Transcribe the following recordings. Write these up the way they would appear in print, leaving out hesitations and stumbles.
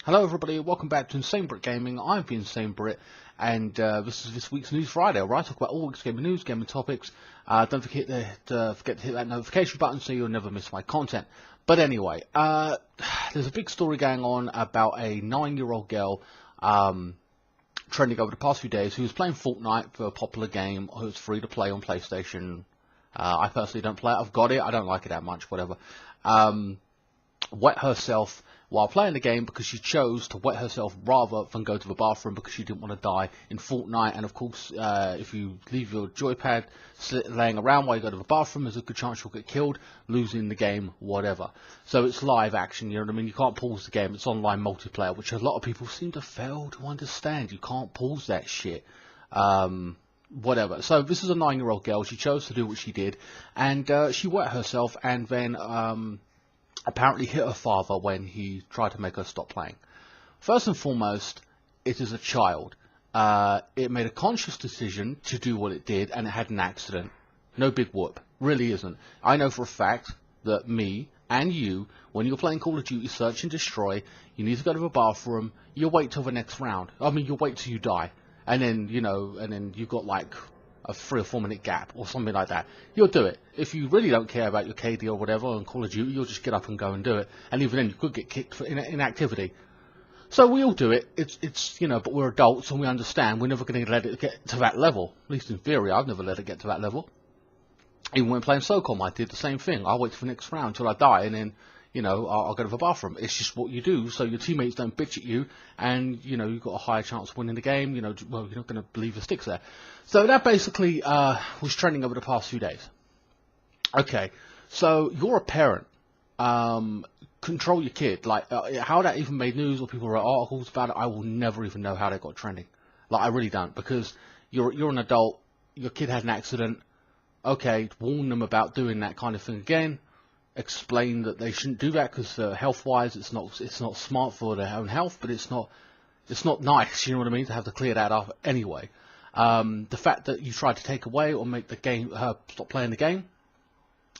Hello everybody, welcome back to INSANEBRIT Gaming. I'm the INSANEBRIT, and this is this week's News Friday, where I talk about all week's gaming news, gaming topics. Don't forget to hit that notification button so you'll never miss my content. But anyway, there's a big story going on about a 9-year-old girl trending over the past few days who was playing Fortnite for a popular game who's free to play on PlayStation. I personally don't play it. I've got it. I don't like it that much, whatever. Wet herself while playing the game because she chose to wet herself rather than go to the bathroom because she didn't want to die in Fortnite. And of course, if you leave your joypad laying around while you go to the bathroom, there's a good chance you'll get killed, losing the game, whatever. So it's live action, you know what I mean? You can't pause the game. It's online multiplayer, which a lot of people seem to fail to understand. You can't pause that shit. Whatever. So this is a 9-year-old girl. She chose to do what she did, and she wet herself, and then apparently hit her father when he tried to make her stop playing. First and foremost, it is a child. It made a conscious decision to do what it did, and it had an accident. No big whoop. Really isn't. I know for a fact that me and you, when you're playing Call of Duty Search and Destroy, you need to go to the bathroom, you wait till the next round. I mean, you'll wait till you die. And then, you know, and then you've got like a 3 or 4 minute gap or something like that. You'll do it. If you really don't care about your KD or whatever on Call of Duty, you'll just get up and go and do it. And even then, you could get kicked for inactivity. So we all do it. It's you know, but we're adults and we understand we're never going to let it get to that level. At least in theory, I've never let it get to that level. Even when playing SOCOM, I did the same thing. I wait for the next round till I die, and then, you know, I'll go to the bathroom. It's just what you do, so your teammates don't bitch at you, and, you know, you've got a higher chance of winning the game. You know, well, you're not going to leave your sticks there. So that basically was trending over the past few days. Okay, so you're a parent. Control your kid. Like, how that even made news or people wrote articles about it, I will never even know how they got trending. Like, I really don't, because you're an adult, your kid had an accident. Okay, warn them about doing that kind of thing again. Explain that they shouldn't do that because health-wise, it's not smart for their own health, but it's not nice. You know what I mean? To have to clear that up anyway. The fact that you tried to take away or make the game her stop playing the game,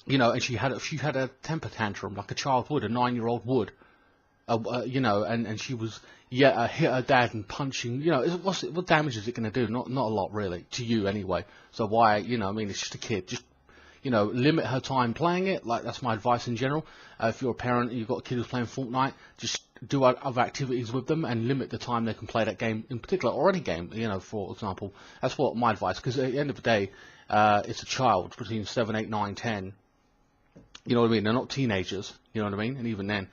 you know, and she had a temper tantrum like a child would, a 9-year-old would, you know, and she was hit her dad and punching. You know, what damage is it going to do? Not a lot really to you anyway. So why, you know, I mean, it's just a kid. Just, you know, limit her time playing it. Like, that's my advice in general. If you're a parent and you've got a kid who's playing Fortnite, just do other activities with them and limit the time they can play that game in particular, or any game, you know, for example. That's what my advice, because at the end of the day, it's a child between 7, 8, 9, 10. You know what I mean? They're not teenagers, you know what I mean? And even then.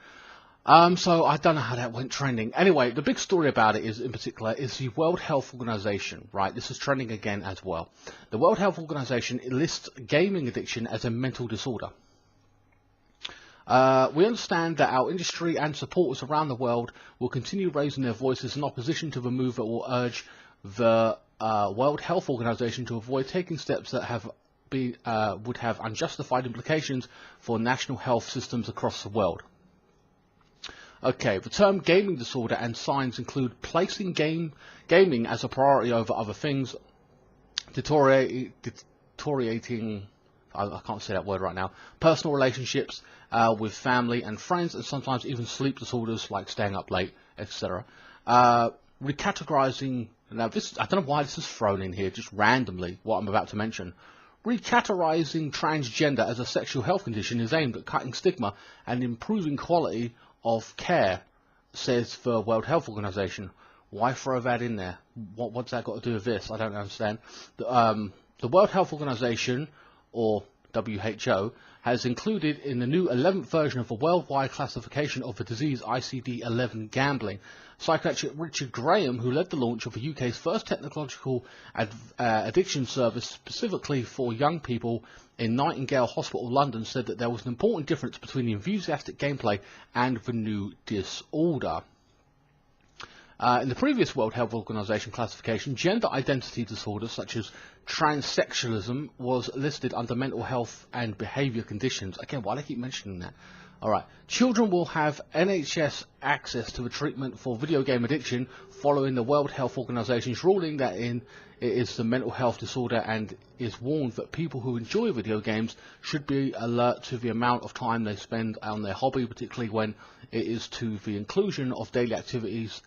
So I don't know how that went trending. Anyway, the big story about it is, in particular, is the World Health Organization, right? This is trending again as well. The World Health Organization lists gaming addiction as a mental disorder. We understand that our industry and supporters around the world will continue raising their voices in opposition to the move that will urge the World Health Organization to avoid taking steps that would have unjustified implications for national health systems across the world. Okay, the term gaming disorder and signs include placing gaming as a priority over other things, deteriorating, I can't say that word right now, personal relationships with family and friends, and sometimes even sleep disorders like staying up late, etc. Recategorizing, now this, I don't know why this is thrown in here, just randomly, what I'm about to mention. Recategorizing transgender as a sexual health condition is aimed at cutting stigma and improving quality of care, says the World Health Organization. Why throw that in there? What's that got to do with this? I don't understand. The World Health Organization, or WHO, has included in the new 11th version of the worldwide classification of the disease ICD-11 gambling. Psychiatrist Richard Graham, who led the launch of the UK's first technological addiction service specifically for young people in Nightingale Hospital, London, said that there was an important difference between the enthusiastic gameplay and the new disorder. In the previous World Health Organization classification, gender identity disorders such as transsexualism was listed under mental health and behavior conditions. Again, why do I keep mentioning that? Alright, children will have NHS access to the treatment for video game addiction following the World Health Organization's ruling that it is a mental health disorder, and is warned that people who enjoy video games should be alert to the amount of time they spend on their hobby, particularly when it is to the exclusion of daily activities,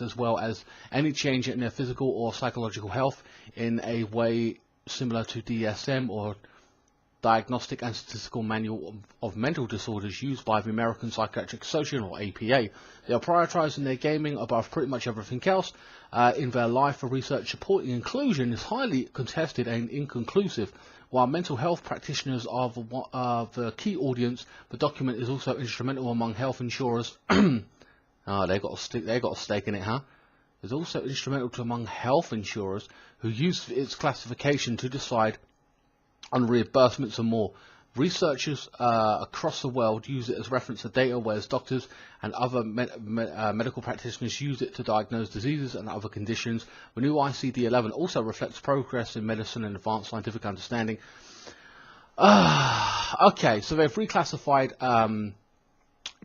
as well as any change in their physical or psychological health in a way similar to DSM, or Diagnostic and Statistical Manual of Mental Disorders, used by the American Psychiatric Association, or APA. They are prioritizing their gaming above pretty much everything else in their life. For research supporting inclusion is highly contested and inconclusive. While mental health practitioners are the key audience, the document is also instrumental among health insurers. Oh, they got a stake in it, huh? It's also instrumental among health insurers who use its classification to decide on reimbursements and more. Researchers across the world use it as reference to data, whereas doctors and other medical practitioners use it to diagnose diseases and other conditions. The new ICD-11 also reflects progress in medicine and advanced scientific understanding. Okay, so they've reclassified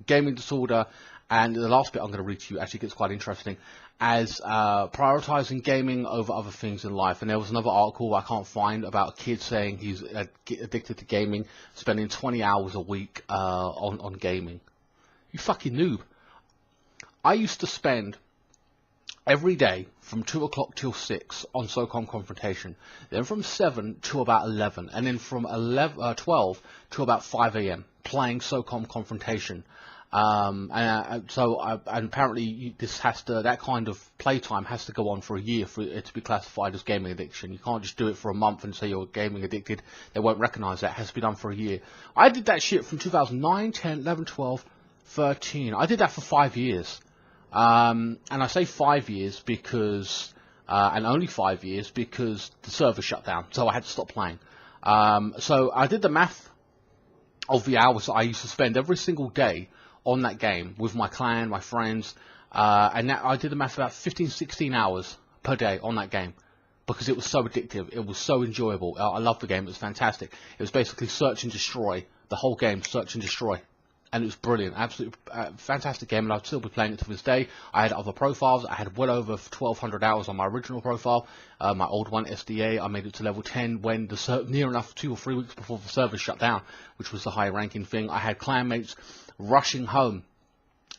gaming disorder, and the last bit I'm going to read to you actually gets quite interesting, as prioritizing gaming over other things in life. And there was another article I can't find about a kid saying he's addicted to gaming, spending 20 hours a week on gaming. You fucking noob. I used to spend every day from 2 o'clock till 6 on SOCOM Confrontation, then from 7 to about 11, and then from 12 to about 5 a.m. playing SOCOM Confrontation. And apparently that kind of playtime has to go on for a year for it to be classified as gaming addiction. You can't just do it for a month and say you're gaming addicted. They won't recognize that. It has to be done for a year. I did that shit from 2009, 10, 11, 12, 13. I did that for 5 years. And I say 5 years because, and only 5 years because the server shut down. So I had to stop playing. So I did the math of the hours that I used to spend every single day on that game with my clan, my friends, and I did the math about 15, 16 hours per day on that game because it was so addictive. It was so enjoyable. I loved the game. It was fantastic. It was basically search and destroy. The whole game, search and destroy. And it was brilliant. Absolutely fantastic game, and I'd still be playing it to this day. I had other profiles. I had well over 1,200 hours on my original profile. My old one, SDA, I made it to level 10 when near enough 2 or 3 weeks before the server shut down, which was the high ranking thing. I had clanmates rushing home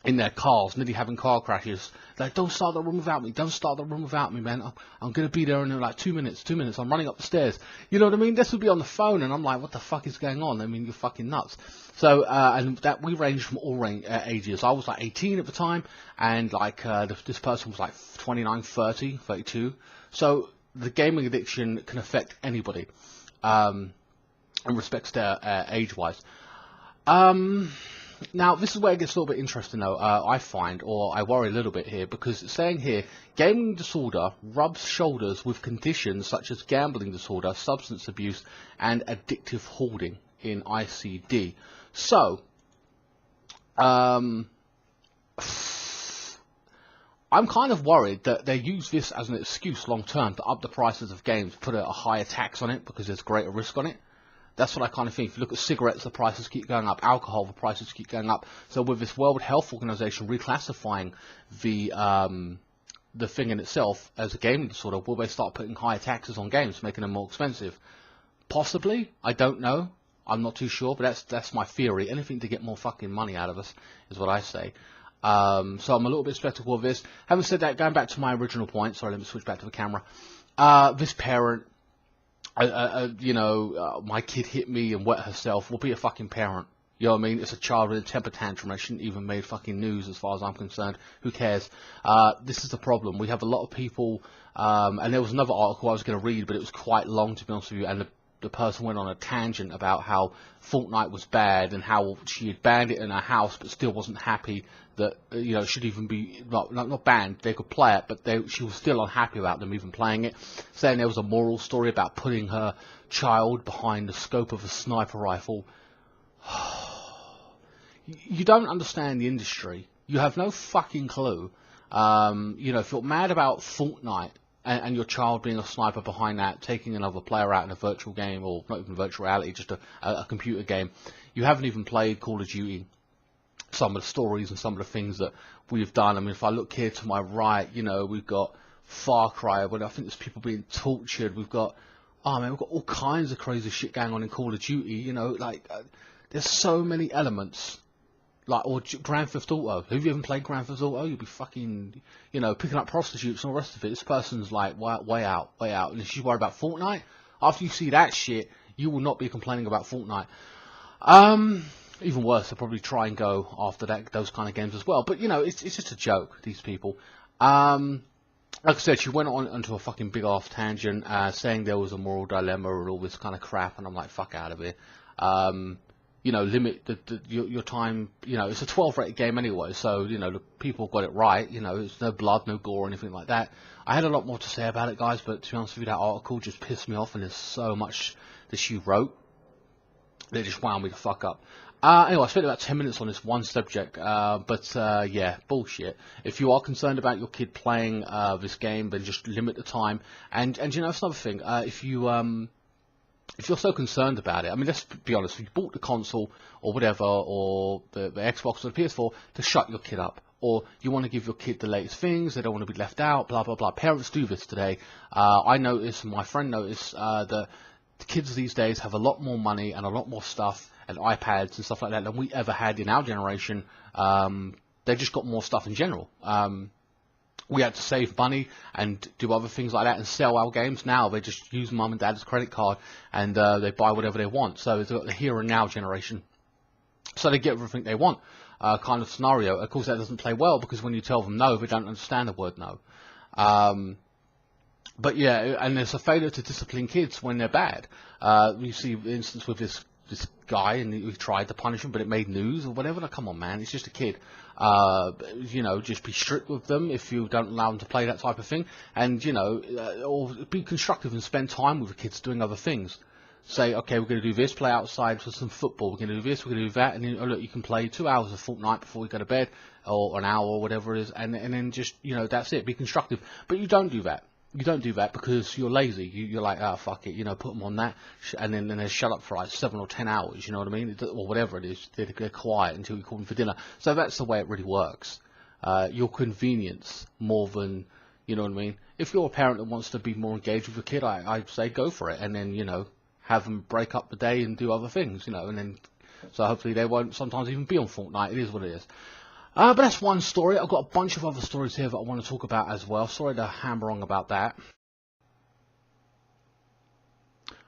in their cars, nearly having car crashes. Like, don't start the room without me. Don't start the room without me, man. I'm going to be there in like 2 minutes. 2 minutes. I'm running up the stairs. You know what I mean? This would be on the phone, and I'm like, what the fuck is going on? I mean, you're fucking nuts. So, and that we ranged from all ages. I was like 18 at the time, and like this person was like 29, 30, 32. So the gaming addiction can affect anybody, in respects to age-wise. Now, this is where it gets a little bit interesting, though, I find, or I worry a little bit here, because it's saying here, gaming disorder rubs shoulders with conditions such as gambling disorder, substance abuse, and addictive hoarding in ICD. So, I'm kind of worried that they use this as an excuse long-term to up the prices of games, put a higher tax on it because there's greater risk on it. That's what I kind of think. If you look at cigarettes, the prices keep going up. Alcohol, the prices keep going up. So with this World Health Organization reclassifying the thing in itself as a gaming disorder, will they start putting higher taxes on games, making them more expensive? Possibly. I don't know. I'm not too sure, but that's my theory. Anything to get more fucking money out of us is what I say. So I'm a little bit skeptical of this. Having said that, going back to my original point, sorry, let me switch back to the camera. This parent, my kid hit me and wet herself, will be a fucking parent. You know what I mean? It's a child with a temper tantrum. I shouldn't even made fucking news as far as I'm concerned. Who cares? This is the problem. We have a lot of people, and there was another article I was going to read, but it was quite long, to be honest with you, and the person went on a tangent about how Fortnite was bad and how she had banned it in her house but still wasn't happy that, it should even be, not banned, they could play it, but she was still unhappy about them even playing it, saying there was a moral story about putting her child behind the scope of a sniper rifle. You don't understand the industry. You have no fucking clue. If you're mad about Fortnite, and your child being a sniper behind that, taking another player out in a virtual game, or not even virtual reality, just a computer game. You haven't even played Call of Duty, some of the stories and some of the things that we've done. I mean, if I look here to my right, you know, we've got Far Cry, but I think there's people being tortured. We've got, oh man, we've got all kinds of crazy shit going on in Call of Duty, you know, like, there's so many elements. Like, or Grand Theft Auto. Have you ever played Grand Theft Auto? You'll be fucking, you know, picking up prostitutes and all the rest of it. This person's like, way out. And if you worry about Fortnite, after you see that shit, you will not be complaining about Fortnite. Even worse, they'll probably try and go after those kind of games as well. But, you know, it's just a joke, these people. Like I said, she went onto a fucking big ass tangent, saying there was a moral dilemma and all this kind of crap, and I'm like, fuck out of here. You know, limit your time. You know, it's a 12 rated game anyway, so, you know, the people got it right. You know, there's no blood, no gore, or anything like that. I had a lot more to say about it, guys, but to be honest with you, that article just pissed me off, and there's so much that she wrote that just wound me the fuck up. Anyway, I spent about 10 minutes on this one subject, but yeah, bullshit. If you are concerned about your kid playing this game, then just limit the time. And you know, that's another thing. If you're so concerned about it, I mean, let's be honest, if you bought the console or whatever, or the Xbox or the PS4 to shut your kid up, or you want to give your kid the latest things, they don't want to be left out, blah, blah, blah. Parents do this today. I noticed, and my friend noticed, that the kids these days have a lot more money and a lot more stuff, and iPads and stuff like that, than we ever had in our generation. They just got more stuff in general. We had to save money and do other things like that and sell our games. Now they just use mum and dad's credit card, and they buy whatever they want. So they've got the here and now generation. So they get everything they want, kind of scenario. Of course, that doesn't play well, because when you tell them no, they don't understand the word no. But yeah, and there's a failure to discipline kids when they're bad. You see, for instance, with this guy, and we tried to punish him, but it made news or whatever. Like, come on, man, it's just a kid. You know, just be strict with them if you don't allow them to play that type of thing, and you know, or be constructive and spend time with the kids doing other things. Say, okay, we're going to do this, play outside for some football, we're going to do this, we're going to do that, and then, oh look, you can play 2 hours of Fortnite before we go to bed, or an hour, or whatever it is, and then just, you know, that's it. Be constructive. But you don't do that. You don't do that because you're lazy. You're like, oh, fuck it, you know, put them on that, and then they shut up for like 7 or 10 hours, you know what I mean? Or whatever it is. They're quiet until you call them for dinner. So that's the way it really works. Your convenience more than, you know what I mean? If you're a parent that wants to be more engaged with your kid, I'd say go for it, and then, you know, have them break up the day and do other things, you know, and then, so hopefully they won't sometimes even be on Fortnite. It is what it is. But that's one story. I've got a bunch of other stories here that I want to talk about as well. Sorry to hammer on about that.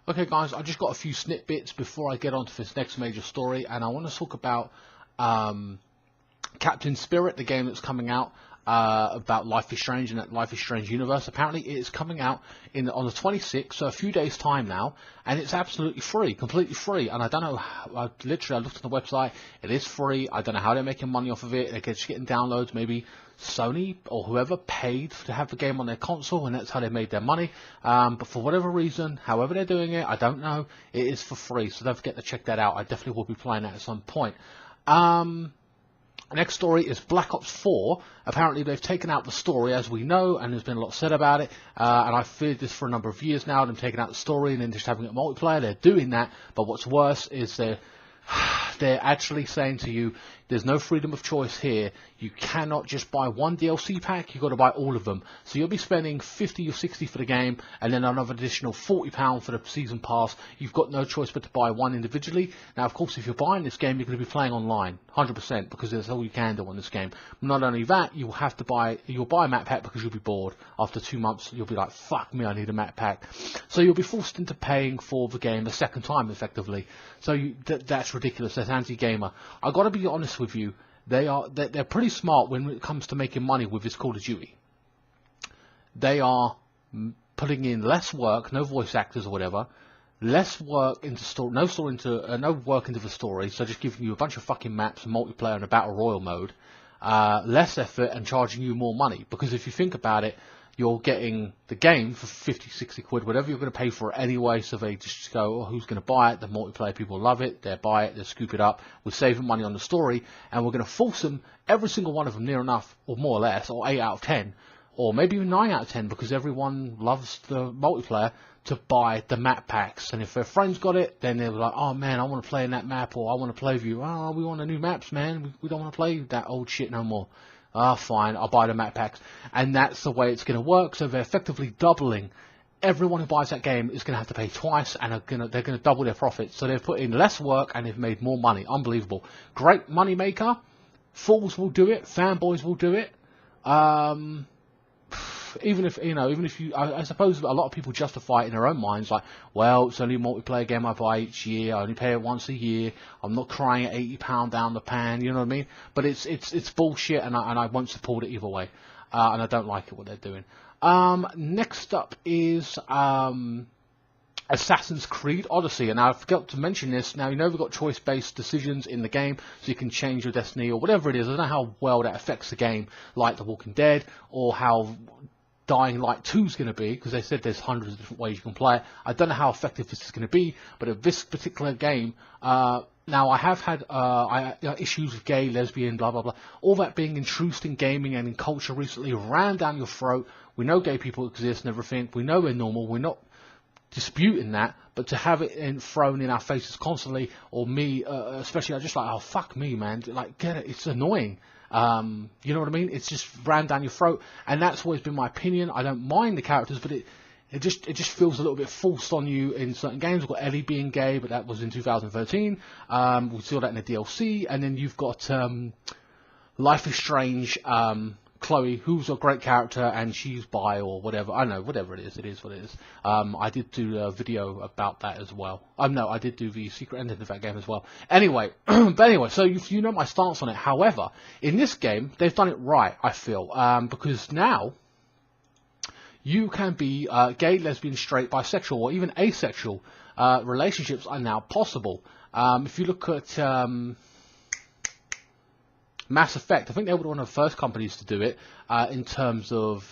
Okay, guys, I just got a few snippets before I get on to this next major story, and I want to talk about Captain Spirit, the game that's coming out about Life is Strange and that Life is Strange universe. Apparently, it is coming out on the 26th, so a few days' time now, and it's absolutely free, completely free. And I don't know, I looked at the website, it is free. I don't know how they're making money off of it. They're just getting downloads. Maybe Sony or whoever paid to have the game on their console, and that's how they made their money. But for whatever reason, however they're doing it, I don't know, it is for free, so don't forget to check that out. I definitely will be playing that at some point. Next story is Black Ops 4. Apparently they've taken out the story, as we know, and there's been a lot said about it, and I've feared this for a number of years now, them taking out the story and then just having it multiplayer. They're doing that, but what's worse is they're actually saying to you, there's no freedom of choice here. You cannot just buy one DLC pack, you've got to buy all of them. So you'll be spending 50 or 60 for the game, and then another additional £40 for the season pass. You've got no choice but to buy one individually. Now, of course, if you're buying this game, you're going to be playing online, 100%, because that's all you can do on this game. Not only that, you'll buy a map pack because you'll be bored. After 2 months, you'll be like, fuck me, I need a map pack. So you'll be forced into paying for the game a second time, effectively. So that's ridiculous. That's anti-gamer. I've got to be honest with you, they're pretty smart when it comes to making money with this Call of Duty. They are putting in less work, no voice actors or whatever, less work into story, no work into the story, so just giving you a bunch of fucking maps and multiplayer and a battle royal mode, less effort and charging you more money. Because if you think about it, you're getting the game for 50, 60 quid, whatever you're going to pay for it anyway, so they just go, oh, who's going to buy it? The multiplayer people love it, they buy it, they scoop it up, we're saving money on the story, and we're going to force them, every single one of them near enough, or more or less, or 8 out of 10, or maybe even 9 out of 10, because everyone loves the multiplayer, to buy the map packs. And if their friends got it, then they're like, oh man, I want to play in that map, or I want to play with you. Oh, we want the new maps, man. We don't want to play that old shit no more. Ah, fine, I'll buy the map packs. And that's the way it's going to work. So they're effectively doubling. Everyone who buys that game is going to have to pay twice, and they're going to double their profits. So they've put in less work and they've made more money. Unbelievable. Great money maker. Fools will do it. Fanboys will do it. Even if you, I suppose a lot of people justify it in their own minds, like, well, it's only a multiplayer game I buy each year, I only pay it once a year, I'm not crying at £80 down the pan, you know what I mean? But it's bullshit, and I won't support it either way, and I don't like it what they're doing. Next up is Assassin's Creed Odyssey, and I forgot to mention this. Now, you know, we've got choice-based decisions in the game, so you can change your destiny or whatever it is. I don't know how well that affects the game, like The Walking Dead, or how Dying Light 2 is going to be, because they said there's hundreds of different ways you can play it. I don't know how effective this is going to be, but at this particular game, now I have had issues with gay, lesbian, blah, blah, blah. All that being introduced in gaming and in culture recently, ran down your throat. We know gay people exist and everything. We know we're normal. We're not disputing that, but to have it thrown in our faces constantly, or me especially, I just like, oh fuck me, man, like, get it, it's annoying. You know what I mean? It's just ran down your throat, and that's always been my opinion. I don't mind the characters, but it just feels a little bit forced on you in certain games. We've got Ellie being gay, but that was in 2013. We saw that in the DLC, and then you've got Life is Strange, Chloe, who's a great character, and she's bi or whatever. I know, whatever it is what it is. I did do a video about that as well. No, I did do the secret ending of that game as well. Anyway, but anyway, so you know my stance on it. However, in this game, they've done it right, I feel, because now you can be gay, lesbian, straight, bisexual, or even asexual. Relationships are now possible. If you look at Mass Effect, I think they were one of the first companies to do it, in terms of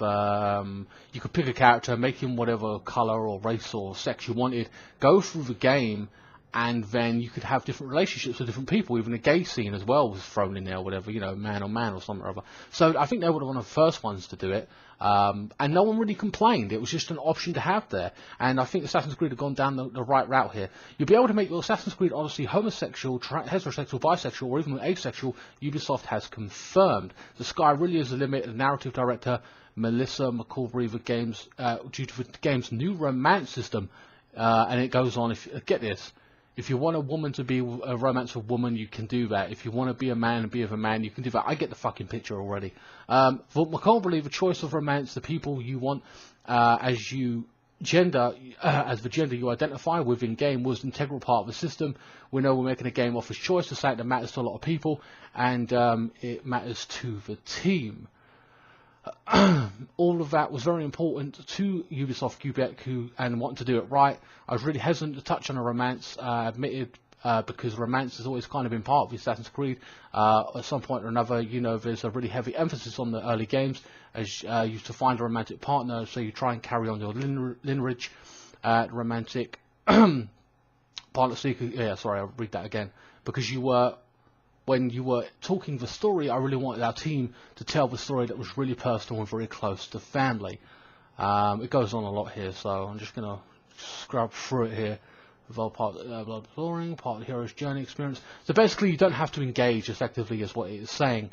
you could pick a character, make him whatever colour or race or sex you wanted, go through the game, and then you could have different relationships with different people. Even a gay scene as well was thrown in there, or whatever, you know, man on man or something or other. So I think they were one of the first ones to do it, and no one really complained. It was just an option to have there, and I think Assassin's Creed have gone down the right route here. You'll be able to make your Assassin's Creed Odyssey homosexual, heterosexual, bisexual, or even asexual. Ubisoft has confirmed. The sky really is the limit. The narrative director Melissa McCulvery, the game's due to the game's new romance system, and it goes on. Get this. If you want a woman to be a romance with a woman, you can do that. If you want to be a man and be with a man, you can do that. I get the fucking picture already. For McCulvery, the choice of romance, the people you want as the gender you identify with in game was an integral part of the system. We know we're making a game off his choice, the fact that matters to a lot of people, and it matters to the team. All of that was very important to Ubisoft Quebec and wanting to do it right. I was really hesitant to touch on a romance, admitted, because romance has always kind of been part of Assassin's Creed. At some point or another, you know, there's a really heavy emphasis on the early games as you used to find a romantic partner, so you try and carry on your lineage, romantic partner seeker. Yeah, sorry, I'll read that again, because when you were talking the story, I really wanted our team to tell the story that was really personal and very close to family. It goes on a lot here, so I'm just going to scrub through it here. Part of the exploring, part of the hero's journey experience. So basically, you don't have to engage effectively, is what it is saying,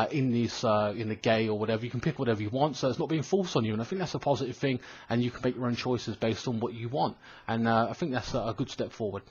in the gay or whatever. You can pick whatever you want, so it's not being forced on you, and I think that's a positive thing, and you can make your own choices based on what you want, and I think that's a good step forward.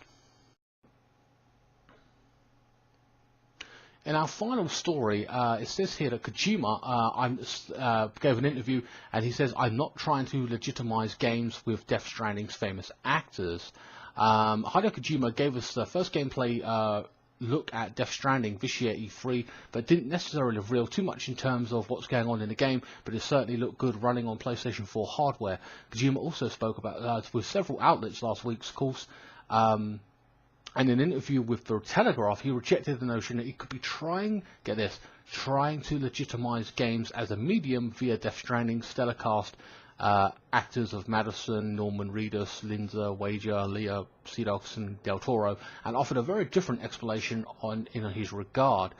In our final story, it says here that Kojima gave an interview, and he says, I'm not trying to legitimize games with Death Stranding's famous actors. Hideo Kojima gave us the first gameplay look at Death Stranding this year at E3, but didn't necessarily reveal too much in terms of what's going on in the game, but it certainly looked good running on PlayStation 4 hardware. Kojima also spoke about with several outlets last week, of course, and in an interview with The Telegraph, he rejected the notion that he could be trying to legitimize games as a medium via Death Stranding stellar cast actors of Madison, Norman Reedus, Linda Wager, Leah Sedox, and Del Toro, and offered a very different explanation in his regard.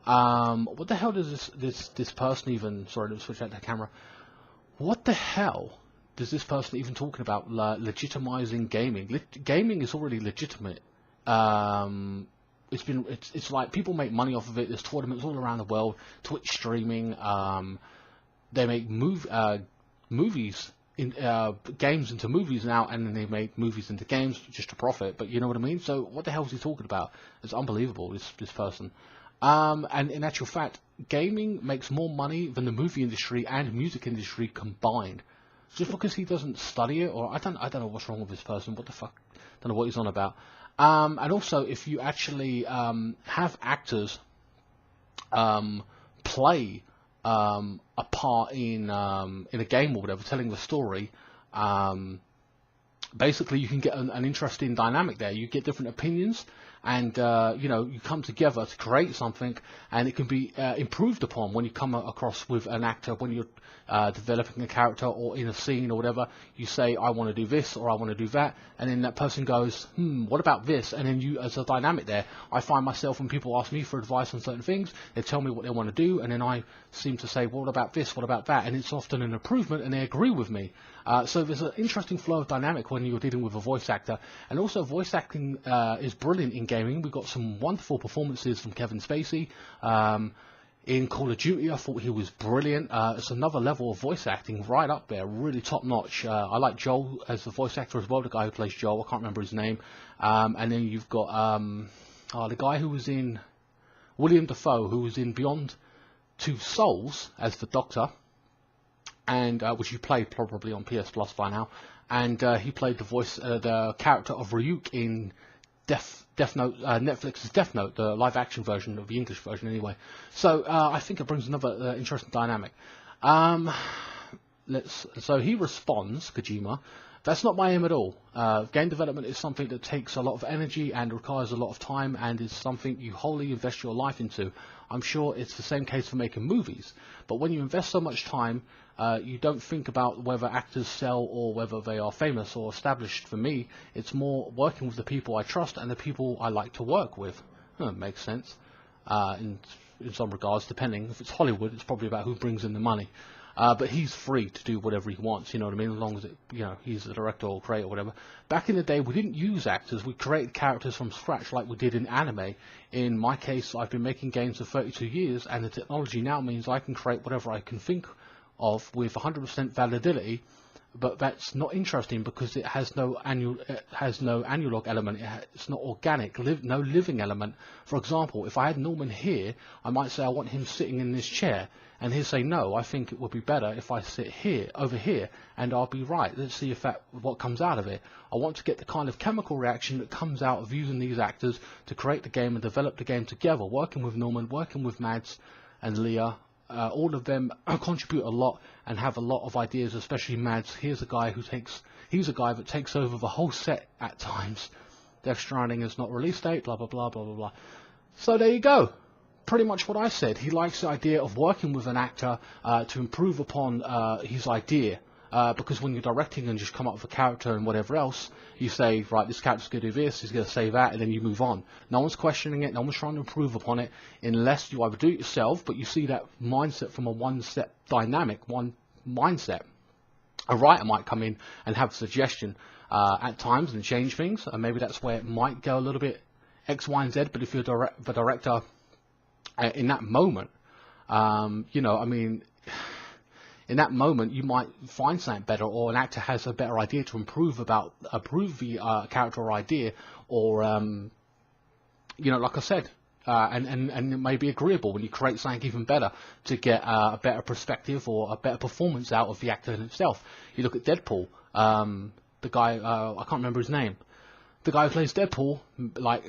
What the hell does this person even? Sorry, let me switch out the camera. what the hell does this person even talking about legitimizing gaming? Gaming is already legitimate. It's like people make money off of it. There's tournaments all around the world, Twitch streaming. They make movies in games into movies now, and then they make movies into games just to profit. But you know what I mean? So what the hell is he talking about? It's unbelievable, this person. And in actual fact, gaming makes more money than the movie industry and music industry combined. Just because he doesn't study it, or I don't know what's wrong with this person. What the fuck? Don't know what he's on about. And also, if you actually have actors play a part in a game or whatever, telling the story, basically you can get an interesting dynamic there. You get different opinions, and you know, you come together to create something, and it can be improved upon when you come across with an actor, when you're developing a character or in a scene or whatever. You say, I want to do this or I want to do that, and then that person goes, what about this? And then you, as a dynamic there, I find myself, when people ask me for advice on certain things, they tell me what they want to do, and then I seem to say, well, what about this, what about that? And it's often an improvement, and they agree with me. So there's an interesting flow of dynamic when you're dealing with a voice actor. And also, voice acting is brilliant in gaming. We've got some wonderful performances from Kevin Spacey. In Call of Duty, I thought he was brilliant. It's another level of voice acting right up there, really top notch. I like Joel as the voice actor as well, the guy who plays Joel, I can't remember his name. And then you've got the guy who was in, William Dafoe, who was in Beyond Two Souls as the Doctor, and which you played probably on PS Plus by now. And he played the voice, the character of Ryuk in Death Note, Netflix's Death Note, the live-action version of the English version, anyway. So I think it brings another interesting dynamic. So he responds, Kojima. That's not my aim at all. Game development is something that takes a lot of energy and requires a lot of time, and is something you wholly invest your life into. I'm sure it's the same case for making movies. But when you invest so much time, you don't think about whether actors sell or whether they are famous or established. For me, it's more working with the people I trust and the people I like to work with. Makes sense. In some regards, depending. If it's Hollywood, it's probably about who brings in the money. But he's free to do whatever he wants, you know what I mean, as long as he's the director or creator or whatever. Back in the day, we didn't use actors. We created characters from scratch like we did in anime. In my case, I've been making games for 32 years, and the technology now means I can create whatever I can think of with 100% validity. But that's not interesting because it has no analog element. It's not organic, no living element. For example, if I had Norman here, I might say I want him sitting in this chair, and he'll say, no, I think it would be better if I sit here, over here, and I'll be right. Let's see if what comes out of it. I want to get the kind of chemical reaction that comes out of using these actors to create the game and develop the game together, working with Norman, working with Mads and Leah. All of them contribute a lot and have a lot of ideas, especially Mads. He's a guy that takes over the whole set at times. Death Stranding is not release date, blah, blah, blah, blah, blah, blah. So there you go. Pretty much what I said. He likes the idea of working with an actor to improve upon his idea. Because when you're directing and just come up with a character and whatever else, you say, right, this character's going to do this, he's going to say that, and then you move on. No one's questioning it, no one's trying to improve upon it, unless you either do it yourself, but you see that mindset from a one-step dynamic, one mindset. A writer might come in and have a suggestion at times and change things, and maybe that's where it might go a little bit X, Y, and Z, but if you're the director in that moment, in that moment, you might find something better, or an actor has a better idea to improve the character or idea, or like I said, and it may be agreeable when you create something even better to get a better perspective or a better performance out of the actor himself. You look at Deadpool, the guy I can't remember his name. The guy who plays Deadpool,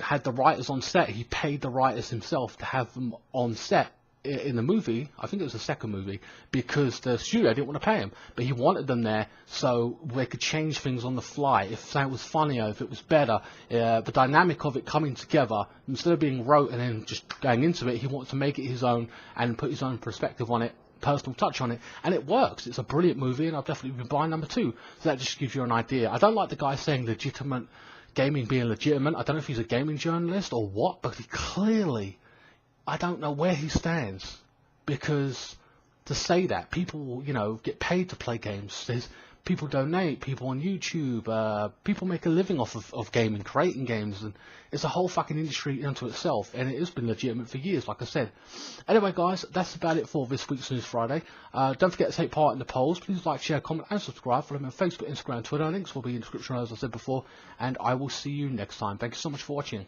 had the writers on set. He paid the writers himself to have them on set in the movie. I think it was the second movie, because the studio didn't want to pay him, but he wanted them there so they could change things on the fly. If that was funnier, if it was better, the dynamic of it coming together, instead of being wrote and then just going into it, he wanted to make it his own and put his own perspective on it, personal touch on it, and it works. It's a brilliant movie, and I've definitely been buying number 2. So that just gives you an idea. I don't like the guy saying legitimate gaming being legitimate. I don't know if he's a gaming journalist or what, but he clearly, I don't know where he stands, because to say that. People, you know, get paid to play games. There's people donate, people on YouTube, people make a living off of gaming, creating games, and it's a whole fucking industry unto itself, and it has been legitimate for years, like I said. Anyway, guys, that's about it for this week's News Friday. Don't forget to take part in the polls. Please like, share, comment, and subscribe. Follow me on Facebook, Instagram, Twitter. Links will be in the description, as I said before, and I will see you next time. Thank you so much for watching.